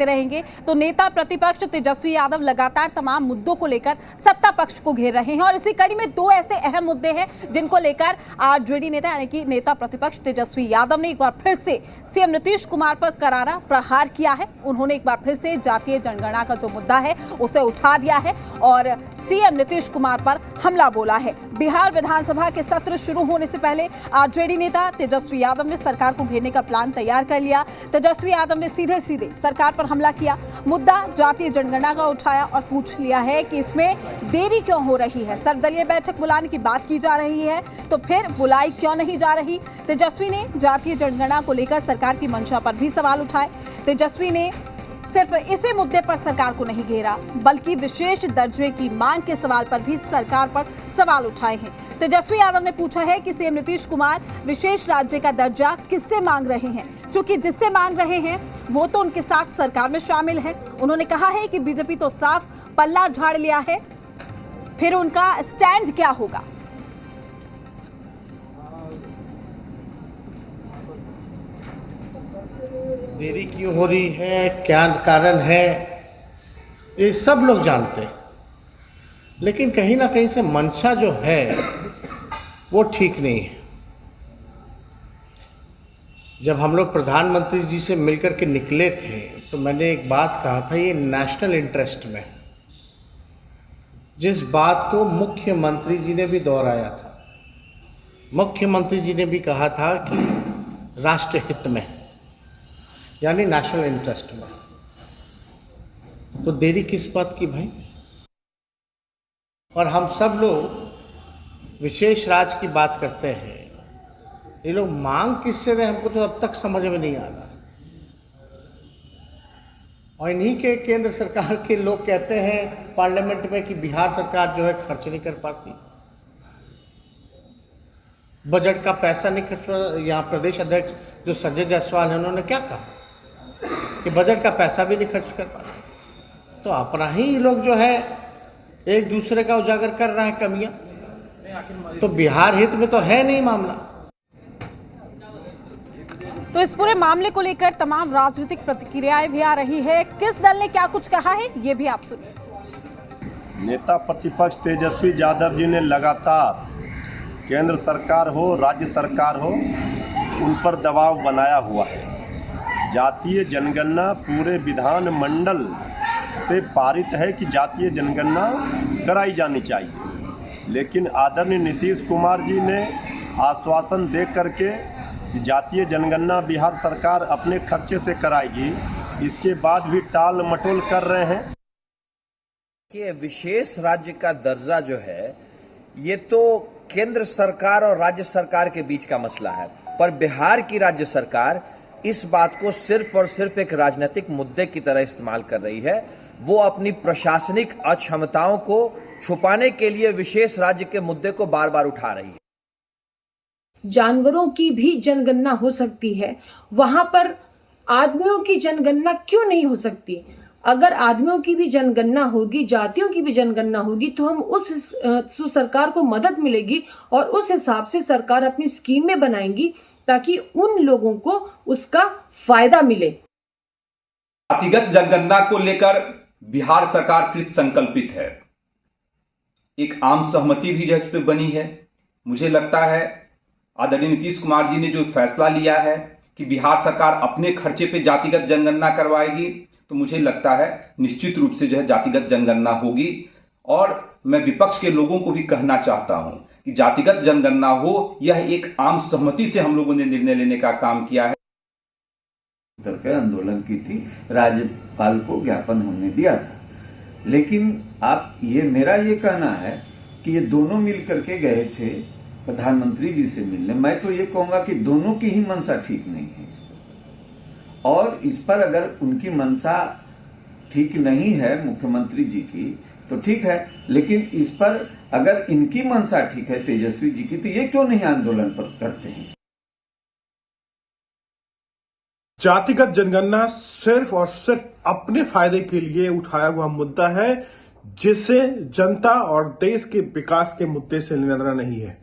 रहेंगे तो नेता प्रतिपक्ष तेजस्वी यादव लगातार तमाम मुद्दों को लेकर सत्ता पक्ष को घेर रहे हैं और इसी कड़ी में दो ऐसे अहम मुद्दे हैं जिनको लेकर आरजेडी नेता यानी कि नेता प्रतिपक्ष तेजस्वी यादव ने एक बार फिर से सीएम नीतीश कुमार पर करारा प्रहार किया है। उन्होंने एक बार फिर से जातीय जनगणना का जो मुद्दा है उसे उठा दिया है और सीएम नीतीश कुमार पर हमला बोला है। बिहार विधानसभा के सत्र शुरू होने से पहले आरजेडी नेता तेजस्वी यादव ने सरकार को घेरने का प्लान तैयार कर लिया। तेजस्वी यादव ने सीधे सीधे सरकार पर हमला किया, मुद्दा जातीय जनगणना का उठाया और पूछ लिया है कि इसमें देरी क्यों हो रही है। सर्वदलीय बैठक बुलाने की बात की जा रही है तो फिर बुलाई क्यों नहीं जा रही। तेजस्वी ने जातीय जनगणना को लेकर सरकार की मंशा पर भी सवाल उठाए। तेजस्वी ने सिर्फ इसी मुद्दे पर सरकार को नहीं घेरा बल्कि विशेष दर्जे की मांग के सवाल पर भी सरकार पर सवाल उठाए हैं। तेजस्वी यादव ने पूछा है कि सीएम नीतीश कुमार विशेष राज्य का दर्जा किससे मांग रहे हैं, क्योंकि जिससे मांग रहे हैं वो तो उनके साथ सरकार में शामिल है। उन्होंने कहा है कि बीजेपी तो साफ पल्ला झाड़ लिया है, फिर उनका स्टैंड क्या होगा। देरी क्यों हो रही है, क्या कारण है, ये सब लोग जानते हैं, लेकिन कहीं ना कहीं से मंशा जो है वो ठीक नहीं है। जब हम लोग प्रधानमंत्री जी से मिलकर के निकले थे तो मैंने एक बात कहा था, ये नेशनल इंटरेस्ट में, जिस बात को मुख्यमंत्री जी ने भी दोहराया था। मुख्यमंत्री जी ने भी कहा था कि राष्ट्र हित में, यानी नेशनल इंटरेस्ट में। तो देरी किस बात की भाई। और हम सब लोग विशेष राज्य की बात करते हैं, ये लोग मांग किससे रहे हमको तो अब तक समझ में नहीं आ रहा। और इन्हीं के केंद्र सरकार के लोग कहते हैं पार्लियामेंट में कि बिहार सरकार जो है खर्च नहीं कर पाती, बजट का पैसा नहीं खर्च। यहाँ प्रदेश अध्यक्ष जो संजय जायसवाल है उन्होंने क्या कहा कि बजट का पैसा भी नहीं खर्च कर पाते। तो अपना ही लोग जो है एक दूसरे का उजागर कर रहे हैं कमियां, तो बिहार हित में तो है नहीं मामला। तो इस पूरे मामले को लेकर तमाम राजनीतिक प्रतिक्रियाएं भी आ रही है। किस दल ने क्या कुछ कहा है ये भी आप सुनिए। नेता प्रतिपक्ष तेजस्वी यादव जी ने लगातार केंद्र सरकार हो, राज्य सरकार हो, उन पर दबाव बनाया हुआ है। जातीय जनगणना पूरे विधान मंडल से पारित है कि जातीय जनगणना कराई जानी चाहिए, लेकिन आदरणीय नीतीश कुमार जी ने आश्वासन दे करके कि जातीय जनगणना बिहार सरकार अपने खर्चे से कराएगी, इसके बाद भी टाल मटोल कर रहे हैं। कि विशेष राज्य का दर्जा जो है ये तो केंद्र सरकार और राज्य सरकार के बीच का मसला है, पर बिहार की राज्य सरकार इस बात को सिर्फ और सिर्फ एक राजनीतिक मुद्दे की तरह इस्तेमाल कर रही है। वो अपनी प्रशासनिक अक्षमताओं को छुपाने के लिए विशेष राज्य के मुद्दे को बार बार उठा रही है। जानवरों की भी जनगणना हो सकती है, वहां पर आदमियों की जनगणना क्यों नहीं हो सकती। अगर आदमियों की भी जनगणना होगी, जातियों की भी जनगणना होगी तो हम उस सरकार को मदद मिलेगी और उस हिसाब से सरकार अपनी स्कीमें बनाएंगी ताकि उन लोगों को उसका फायदा मिले। जातिगत जनगणना को लेकर बिहार सरकार कृत संकल्पित है। एक आम सहमति भी इस पर बनी है। मुझे लगता है आदरणीय नीतीश कुमार जी ने जो फैसला लिया है कि बिहार सरकार अपने खर्चे पे जातिगत जनगणना करवाएगी, तो मुझे लगता है निश्चित रूप से जो है जातिगत जनगणना होगी। और मैं विपक्ष के लोगों को भी कहना चाहता हूं कि जातिगत जनगणना हो, यह एक आम सहमति से हम लोगों ने निर्णय लेने का काम किया है। करके आंदोलन की थी, राज्यपाल को ज्ञापन होने दिया था, लेकिन आप मेरा ये कहना है कि ये दोनों मिल करके गए थे प्रधानमंत्री जी से मिलने। मैं तो ये कहूंगा कि दोनों की ही मंशा ठीक नहीं है इस पर, और इस पर अगर उनकी मंशा ठीक नहीं है मुख्यमंत्री जी की तो ठीक है, लेकिन इस पर अगर इनकी मंशा ठीक है तेजस्वी जी की, तो ये क्यों नहीं आंदोलन पर करते हैं। जातिगत जनगणना सिर्फ और सिर्फ अपने फायदे के लिए उठाया हुआ मुद्दा है, जिससे जनता और देश के विकास के मुद्दे से लेना देना नहीं है।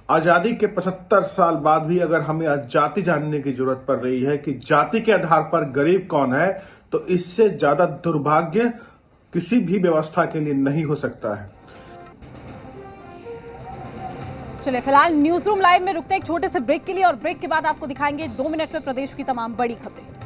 आजादी के 75 साल बाद भी अगर हमें आज जाति जानने की जरूरत पड़ रही है कि जाति के आधार पर गरीब कौन है, तो इससे ज्यादा दुर्भाग्य किसी भी व्यवस्था के लिए नहीं हो सकता है। चलिए फिलहाल न्यूज रूम लाइव में रुकते हैं एक छोटे से ब्रेक के लिए और ब्रेक के बाद आपको दिखाएंगे 2 मिनट में प्रदेश की तमाम बड़ी खबरें।